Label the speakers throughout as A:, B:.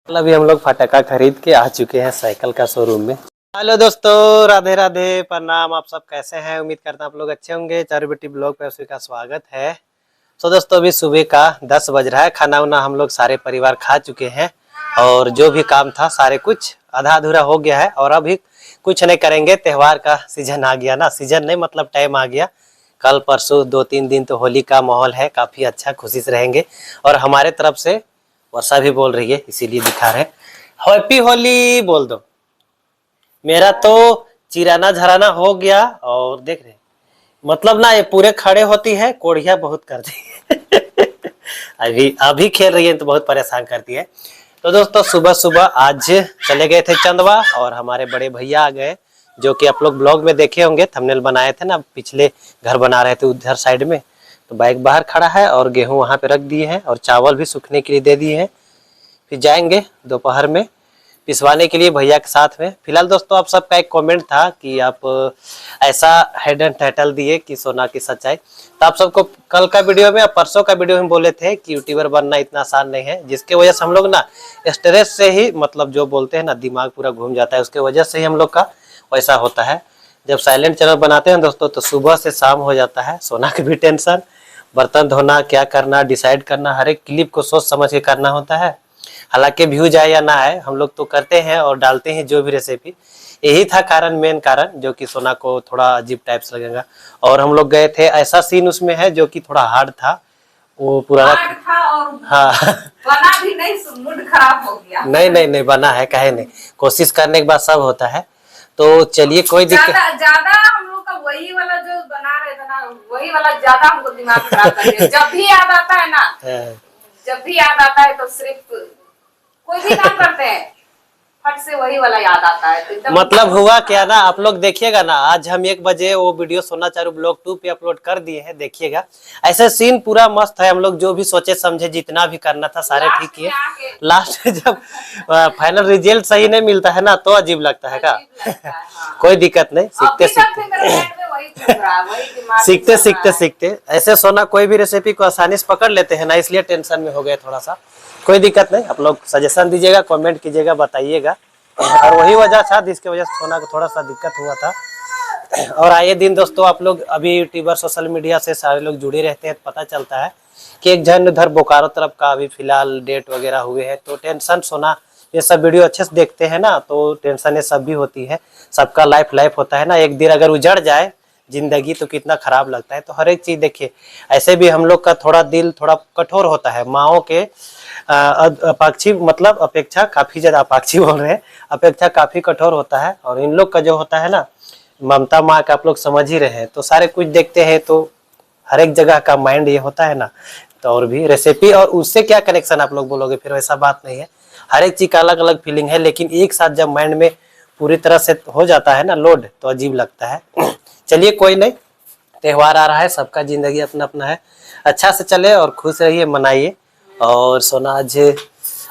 A: अभी हम लोग फटाका खरीद के आ चुके हैं साइकिल का शोरूम में। हेलो दोस्तों, राधे राधे, प्रणाम। आप सब कैसे हैं? उम्मीद करता हूं आप लोग अच्छे होंगे। चारू बेटी ब्लॉग पे सभी का स्वागत है। तो दोस्तों अभी सुबह का 10 बज रहा है। खाना वाना हम लोग सारे परिवार खा चुके हैं और जो भी काम था सारे कुछ आधा अधूरा हो गया है और अभी कुछ नहीं करेंगे। त्योहार का सीजन आ गया ना, सीजन नहीं मतलब टाइम आ गया। कल परसों 2-3 दिन तो होली का माहौल है, काफी अच्छा खुशी से रहेंगे। और हमारे तरफ से वर्षा भी बोल रही है, इसीलिए दिखा रहे हैं। हैप्पी होली बोल दो। मेरा तो चिराना झराना हो गया और देख रहे मतलब ना, ये पूरे खड़े होती है, कोढ़िया बहुत करती है। अभी अभी खेल रही है तो बहुत परेशान करती है। तो दोस्तों सुबह सुबह आज चले गए थे चंदवा और हमारे बड़े भैया आ गए, जो कि आप लोग ब्लॉग में देखे होंगे, थंबनेल बनाए थे ना, पिछले घर बना रहे थे उधर साइड में। तो बाइक बाहर खड़ा है और गेहूं वहां पे रख दिए हैं और चावल भी सूखने के लिए दे दिए हैं। फिर जाएंगे दोपहर में पिसवाने के लिए भैया के साथ में। फिलहाल दोस्तों आप सबका एक कमेंट था कि आप ऐसा हेड एंड टाइटल दिए कि सोना की सच्चाई। तो आप सबको कल का वीडियो में, परसों का वीडियो में बोले थे कि यूट्यूबर बनना इतना आसान नहीं है, जिसके वजह से हम लोग ना स्ट्रेस से ही मतलब जो बोलते हैं ना, दिमाग पूरा घूम जाता है, उसके वजह से ही हम लोग का वैसा होता है। जब साइलेंट चैनल बनाते हैं दोस्तों तो सुबह से शाम हो जाता है, सोना की भी टेंशन, बर्तन धोना, क्या करना, डिसाइड करना, हर एक क्लिप को सोच समझ के करना होता है। हालांकि व्यूज आए या ना आए, हम लोग तो करते हैं और डालते हैं जो भी रेसिपी। यही था कारण, मेन कारण, जो कि सोना को थोड़ा अजीब टाइप से लगेगा। और हम लोग गए थे, ऐसा सीन उसमें है जो कि थोड़ा हार्ड था, वो पुराना
B: था और
A: हाँ
B: बना भी नहीं, मूड खराब हो गया।
A: नहीं बना है, काहे नहीं, कोशिश करने के बाद सब होता है। तो चलिए कोई दिक्कत।
B: ज्यादा हम लोग का वही वाला जो बना रहे थे ना, वही वाला ज्यादा हमको दिमाग खराब कर दिया। जब भी याद आता है ना, जब भी याद आता है तो सिर्फ कोई भी काम करते हैं फट से वही वाला याद आता है। तो
A: मतलब हुआ क्या ना, आप लोग देखिएगा ना, आज हम 1 बजे वो वीडियो सोना चारू ब्लॉग 2 पे अपलोड कर दिए हैं, देखिएगा। ऐसे सीन पूरा मस्त है। हम लोग जो भी सोचे समझे, जितना भी करना था सारे ठीक किए। लास्ट में जब फाइनल रिजल्ट सही नहीं मिलता है ना, तो अजीब लगता है का। कोई दिक्कत नहीं, सीखते ऐसे सोना कोई भी रेसिपी को आसानी से पकड़ लेते हैं ना, इसलिए टेंशन में हो गए थोड़ा सा। कोई दिक्कत नहीं, आप लोग सजेशन दीजिएगा, कमेंट कीजिएगा, बताइएगा। और वही वजह था जिसकी वजह से सोना को थोड़ा सा दिक्कत हुआ था। और आए दिन दोस्तों आप लोग अभी यूट्यूबर सोशल मीडिया से सारे लोग जुड़े रहते हैं, तो पता चलता है कि एक जन उधर बोकारो तरफ का अभी फिलहाल डेट वगैरह हुए हैं। तो टेंशन सोना, ये सब वीडियो अच्छे से देखते हैं ना, तो टेंशन ये सब भी होती है। सबका लाइफ होता है ना, एक दिन अगर उजड़ जाए जिंदगी तो कितना खराब लगता है। तो हर एक चीज देखिए, ऐसे भी हम लोग का थोड़ा दिल थोड़ा कठोर होता है। माओ के अपाक्षी मतलब अपेक्षा काफी ज्यादा, अपाक्षी बोल रहे हैं, अपेक्षा काफी कठोर होता है। और इन लोग का जो होता है ना, ममता माँ का आप लोग समझ ही रहे हैं। तो सारे कुछ देखते हैं तो हर एक जगह का माइंड ये होता है ना। तो और भी रेसिपी और उससे क्या कनेक्शन आप लोग बोलोगे, फिर वैसा बात नहीं है। हर एक चीज का अलग अलग फीलिंग है, लेकिन एक साथ जब माइंड में पूरी तरह से हो जाता है ना लोड, तो अजीब लगता है। चलिए कोई नहीं, त्योहार आ रहा है, सबका जिंदगी अपना अपना है। अच्छा से चले और खुश रहिए, मनाइए। और सोना आज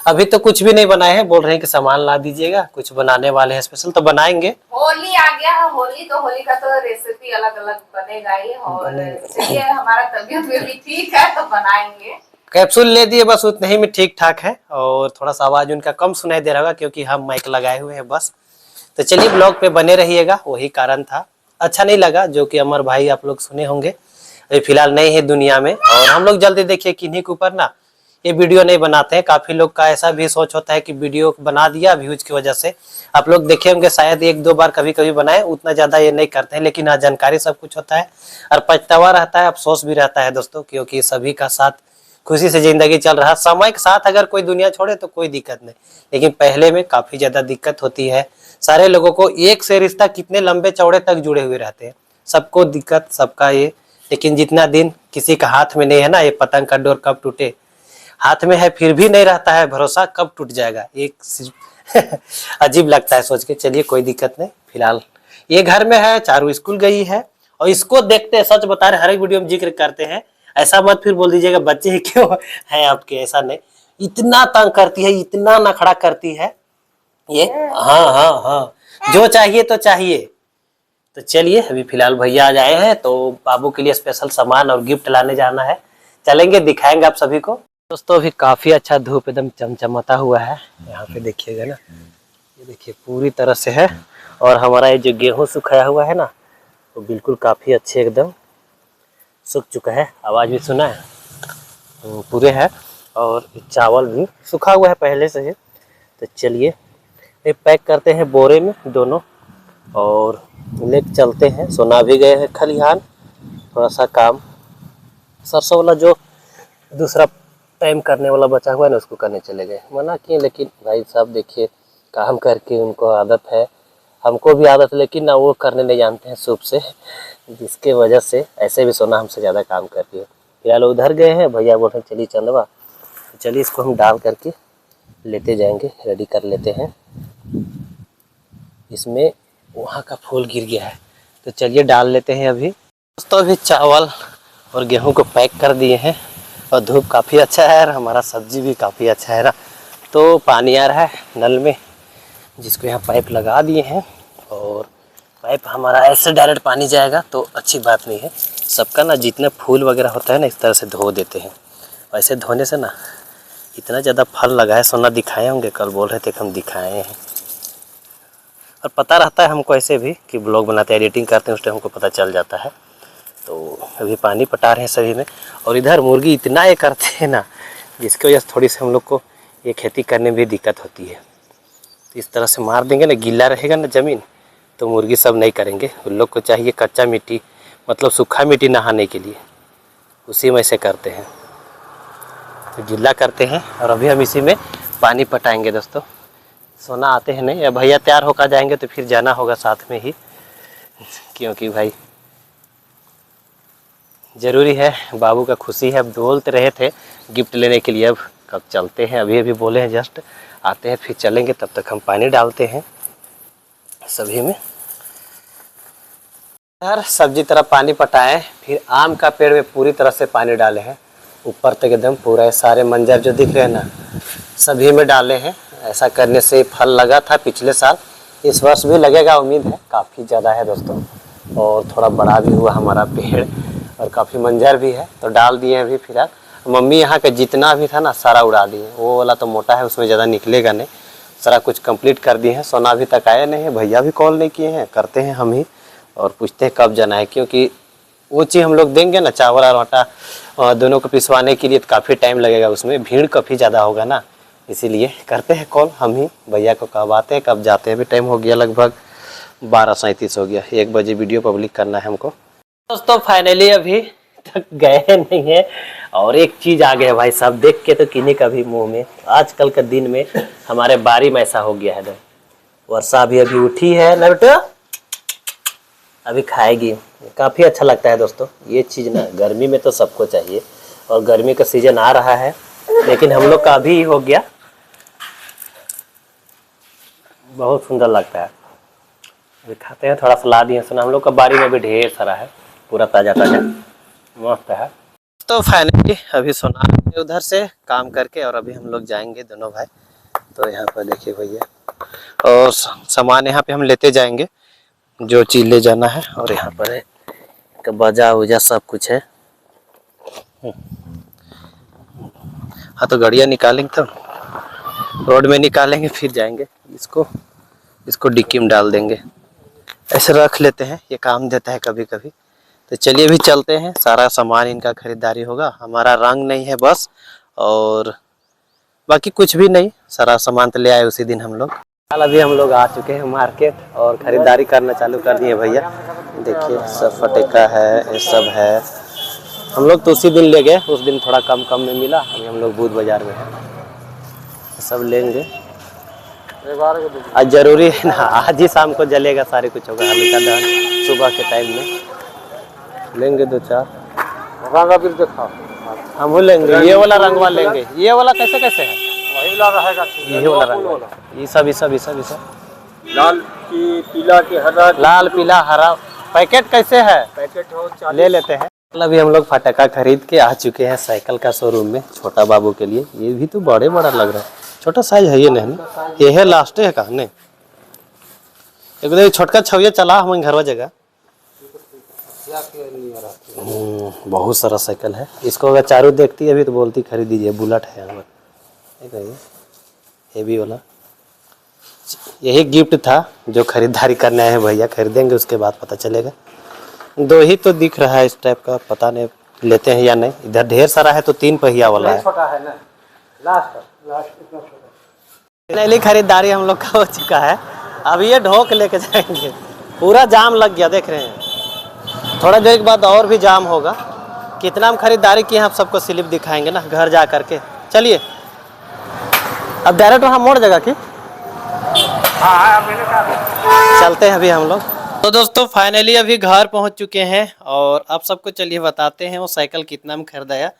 A: अभी तो कुछ भी नहीं बनाए हैं, बोल रहे हैं कि सामान ला दीजिएगा, कुछ बनाने वाले हैं स्पेशल, तो बनाएंगे।
B: होली आ गया है, होली का तो रेसिपी अलग अलग बनेगा ही। और चलिए हमारा तबीयत भी ठीक है तो बनाएंगे।
A: कैप्सूल ले दिए, बस उतने ही में ठीक ठाक है। और थोड़ा सा आवाज उनका कम सुनाई दे रहा होगा क्योंकि हम माइक लगाए हुए हैं बस। तो चलिए ब्लॉग पे बने रहिएगा, वही कारण था। अच्छा नहीं लगा, जो कि अमर भाई आप लोग सुने होंगे, अभी फिलहाल नहीं है दुनिया में। और हम लोग जल्दी देखिए किन्हीं के ऊपर ना ये वीडियो नहीं बनाते हैं। काफी लोग का ऐसा भी सोच होता है कि वीडियो बना दिया व्यूज की वजह से। आप लोग देखे होंगे शायद 1-2 बार कभी कभी बनाए, उतना ज्यादा ये नहीं करते हैं। लेकिन हाँ, जानकारी सब कुछ होता है और पछतावा रहता है, अफसोस भी रहता है दोस्तों, क्योंकि सभी का साथ खुशी से जिंदगी चल रहा है। समय के साथ अगर कोई दुनिया छोड़े तो कोई दिक्कत नहीं, लेकिन पहले में काफी ज्यादा दिक्कत होती है। सारे लोगों को एक से रिश्ता कितने लंबे चौड़े तक जुड़े हुए रहते हैं, सबको दिक्कत, सबका ये। लेकिन जितना दिन किसी का हाथ में नहीं है ना, ये पतंग का डोर कब टूटे हाथ में है फिर भी नहीं रहता है भरोसा, कब टूट जाएगा एक अजीब लगता है सोच के। चलिए कोई दिक्कत नहीं, फिलहाल ये घर में है, चारू स्कूल गई है। और इसको देखते हैं, सच बता रहे, हर एक वीडियो में जिक्र करते हैं, ऐसा मत फिर बोल दीजिएगा बच्चे ही क्यों हैं आपके, ऐसा नहीं। इतना तंग करती है, इतना नखड़ा करती है ये। हाँ, जो चाहिए तो चाहिए। तो चलिए अभी फिलहाल भैया आज आए हैं, तो बाबू के लिए स्पेशल सामान और गिफ्ट लाने जाना है, चलेंगे, दिखाएंगे आप सभी को। दोस्तों अभी काफी अच्छा धूप एकदम चमचमाता हुआ है, यहाँ पे देखिएगा ना, ये देखिए पूरी तरह से है। और हमारा ये जो गेहूं सुखाया हुआ है ना, वो बिल्कुल काफी अच्छे एकदम सूख चुका है। आवाज भी सुना है, पूरे है। और चावल भी सूखा हुआ है पहले से ही। तो चलिए ये पैक करते हैं बोरे में दोनों और ले चलते हैं। सोना भी गए हैं खलिहान, थोड़ा सा काम सरसों वाला जो दूसरा टाइम करने वाला बचा हुआ है ना, उसको करने चले गए। मना किए लेकिन भाई साहब देखिए काम करके उनको आदत है, हमको भी आदत, लेकिन ना वो करने नहीं जानते हैं सूप से, जिसके वजह से ऐसे भी सोना हमसे ज़्यादा काम करती है। फिलहाल उधर गए हैं, भैया बोल रहे हैं चलिए चंदवा, चलिए इसको हम डाल करके लेते जाएंगे, रेडी कर लेते हैं। इसमें वहाँ का फूल गिर गया है, तो चलिए डाल लेते हैं अभी। दोस्तों अभी चावल और गेहूं को पैक कर दिए हैं और धूप काफ़ी अच्छा है और हमारा सब्जी भी काफ़ी अच्छा है ना। तो पानी आ रहा है नल में, जिसको यहाँ पाइप लगा दिए हैं और पाइप हमारा ऐसे डायरेक्ट पानी जाएगा तो अच्छी बात नहीं है। सबका ना जितने फूल वगैरह होता है ना, इस तरह से धो देते हैं। वैसे धोने से ना इतना ज़्यादा फल लगा है, सोना दिखाए होंगे, कल बोल रहे थे कि हम दिखाए हैं। और पता रहता है हमको ऐसे भी कि ब्लॉग बनाते हैं, एडिटिंग करते हैं, उस टाइम हमको पता चल जाता है। तो अभी पानी पटा रहे हैं सभी में। और इधर मुर्गी इतना ये करते हैं ना, जिसकी वजह से थोड़ी सी हम लोग को ये खेती करने में भी दिक्कत होती है। तो इस तरह से मार देंगे ना, गीला रहेगा ना ज़मीन, तो मुर्गी सब नहीं करेंगे। उन लोग को चाहिए कच्चा मिट्टी, मतलब सूखा मिट्टी नहाने के लिए, उसी में से करते हैं। तो गीला करते हैं और अभी हम इसी में पानी पटाएंगे। दोस्तों सोना आते हैं नहीं, या भैया तैयार होकर जाएंगे तो फिर जाना होगा साथ में ही, क्योंकि भाई ज़रूरी है, बाबू का खुशी है। अब बोलते रहे थे गिफ्ट लेने के लिए, अब कब चलते हैं, अभी अभी बोले हैं जस्ट आते हैं फिर चलेंगे। तब तक हम पानी डालते हैं सभी में। यार सब्जी तरह पानी पटाएं, फिर आम का पेड़ में पूरी तरह से पानी डाले हैं, ऊपर तक एकदम पूरा सारे मंजर जो दिख रहे हैं ना, सभी में डाले हैं। ऐसा करने से फल लगा था पिछले साल, इस वर्ष भी लगेगा, उम्मीद है। काफ़ी ज़्यादा है दोस्तों, और थोड़ा बड़ा भी हुआ हमारा पेड़ और काफ़ी मंजर भी है, तो डाल दिए हैं अभी। फिलहाल मम्मी यहाँ का जितना भी था ना सारा उड़ा दिए। वो वाला तो मोटा है, उसमें ज़्यादा निकलेगा नहीं, सारा कुछ कंप्लीट कर दिए हैं। सोना अभी तक आया नहीं है, भैया भी कॉल नहीं किए हैं, करते हैं हम ही और पूछते हैं कब जाना है, क्योंकि वो चीज़ हम लोग देंगे ना चावल और आटा दोनों को पिसवाने के लिए, तो काफ़ी टाइम लगेगा, उसमें भीड़ काफ़ी ज़्यादा होगा ना, इसीलिए करते हैं कॉल हम ही भैया को, कब आते हैं कब जाते हैं। अभी टाइम हो गया लगभग 12:37 हो गया, 1 बजे वीडियो पब्लिक करना है हमको। दोस्तों फाइनली अभी तक गए नहीं है और एक चीज़ आ गया भाई साहब, देख के तो किन्हीं का भी मुँह में, आजकल के दिन में हमारे बारी में ऐसा हो गया है। वर्षा अभी अभी उठी है ना बेटा, अभी खाएगी, काफ़ी अच्छा लगता है दोस्तों ये चीज़ ना। गर्मी में तो सबको चाहिए और गर्मी का सीजन आ रहा है, लेकिन हम लोग का अभी हो गया, बहुत सुंदर लगता है। अभी खाते हैं, थोड़ा सा ला दिए सुना, हम लोग का बारी में भी ढेर सारा है, पूरा ताज़ा ताज़ा मस्त है। तो फाइनली अभी सोना उधर से काम करके और अभी हम लोग जाएंगे दोनों भाई। तो यहाँ पर देखिए भैया, और सामान यहाँ पे हम लेते जाएंगे जो चीज़ ले जाना है। और यहाँ पर है बाजा वजा सब कुछ है। हाँ तो गाड़ियाँ निकालेंगे तो रोड में निकालेंगे, फिर जाएंगे, इसको डिक्की में डाल देंगे, ऐसे रख लेते हैं, ये काम देता है कभी कभी। तो चलिए भी चलते हैं, सारा सामान इनका खरीदारी होगा, हमारा रंग नहीं है बस, और बाकी कुछ भी नहीं, सारा सामान तो ले आए उसी दिन हम लोग। अभी हम लोग आ चुके हैं मार्केट और ख़रीदारी करना चालू कर दिए भैया। देखिए सब फटेका है, ये सब है, हम लोग तो उसी दिन ले गए, उस दिन थोड़ा कम में मिला, अभी हम लोग बूथ बाज़ार में हैं, सब लेंगे। आज ज़रूरी है ना, आज ही शाम को जलेगा, सारे कुछ होगा, हल्का दहन सुबह के टाइम में लेंगे 2-4
C: रंगा भी दिखा,
A: हम लेंगे। ये वाला रंगवा लेंगे, ये वाला कैसे कैसे है,
C: वही वाला रहेगा,
A: यही वाला रंग, ये सब
C: लाल की पीला की हरा,
A: लाल पीला हरा। पैकेट कैसे है,
C: पैकेट हो
A: ले लेते हैं। अभी हम लोग फटाका खरीद के आ चुके हैं साइकिल का शोरूम में, छोटा बाबू के लिए। ये भी तो बड़ा लग रहा है, छोटा साइज है ये नहीं, ये है लास्ट है कहा नहीं, एकदम छोटका छविया चला हम घरवा जगह बहुत सारा साइकिल है। इसको अगर चारू देखती है अभी तो बोलती खरीद दीजिए, बुलेट है हमारे। हेवी वाला यही गिफ्ट था जो खरीदारी करने आए हैं भैया, खरीदेंगे उसके बाद पता चलेगा। दो ही तो दिख रहा है इस टाइप का, पता नहीं लेते हैं या नहीं। इधर ढेर सारा है तो 3 पहिया वाला है।
C: छोटा है ना, लास्ट इतना छोटा।
A: फाइनली खरीदारी हम लोग का हो चुका है। अब ये ढोक लेके जाएंगे। पूरा जाम लग गया, देख रहे हैं। थोड़ा देर के बाद और भी जाम होगा। कितना हम खरीदारी किए हैं आप सबको स्लिप दिखाएंगे ना घर जा करके। चलिए अब डायरेक्ट वहाँ मोड़ जगह की चलते हैं अभी हम लोग। तो दोस्तों फाइनली अभी घर पहुंच चुके हैं और अब सबको चलिए बताते हैं वो साइकिल कितना में खरीदाया।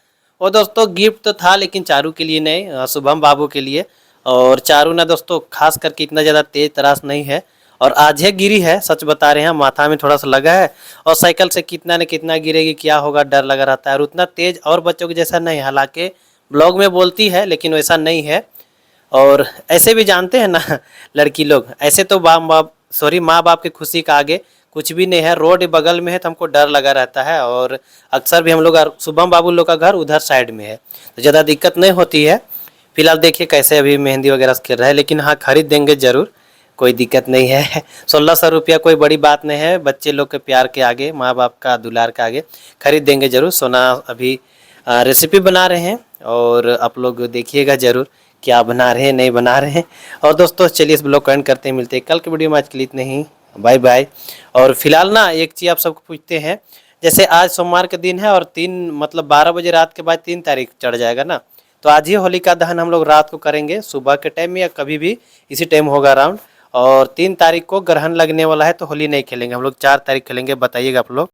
A: वो दोस्तों गिफ्ट तो था लेकिन चारू के लिए नहीं, शुभम बाबू के लिए। और चारू ना दोस्तों खास करके इतना ज़्यादा तेज तराश नहीं है और आज है गिरी है, सच बता रहे हैं, माथा में थोड़ा सा लगा है। और साइकिल से कितना न कितना गिरेगी क्या होगा डर लगा रहता है। और उतना तेज और बच्चों के जैसा नहीं, हालांकि ब्लॉग में बोलती है लेकिन वैसा नहीं है। और ऐसे भी जानते हैं ना लड़की लोग, ऐसे तो माँ बाप की खुशी का आगे कुछ भी नहीं है। रोड बगल में है तो हमको डर लगा रहता है और अक्सर भी हम लोग, शुभम बाबू लोग का घर उधर साइड में है तो ज़्यादा दिक्कत नहीं होती है। फिलहाल देखिए कैसे अभी मेहंदी वगैरह खेल रहा है, लेकिन हाँ खरीद देंगे ज़रूर, कोई दिक्कत नहीं है। 1600 रुपया कोई बड़ी बात नहीं है, बच्चे लोग के प्यार के आगे, माँ बाप का दुलार के आगे खरीद देंगे ज़रूर। सोना अभी रेसिपी बना रहे हैं और आप लोग देखिएगा ज़रूर क्या बना रहे हैं नहीं बना रहे हैं। और दोस्तों चलिए इस ब्लॉग को एंड करते हैं, मिलते हैं कल के वीडियो में। आज के लिए इतना ही, बाय बाय। और फिलहाल ना एक चीज़ आप सबको पूछते हैं, जैसे आज सोमवार के दिन है और 12 बजे रात के बाद 3 तारीख चढ़ जाएगा ना, तो आज ही होलिका दहन हम लोग रात को करेंगे, सुबह के टाइम में या कभी भी इसी टाइम होगा अराउंड। और 3 तारीख को ग्रहण लगने वाला है तो होली नहीं खेलेंगे हम लोग, 4 तारीख खेलेंगे। बताइएगा आप लोग।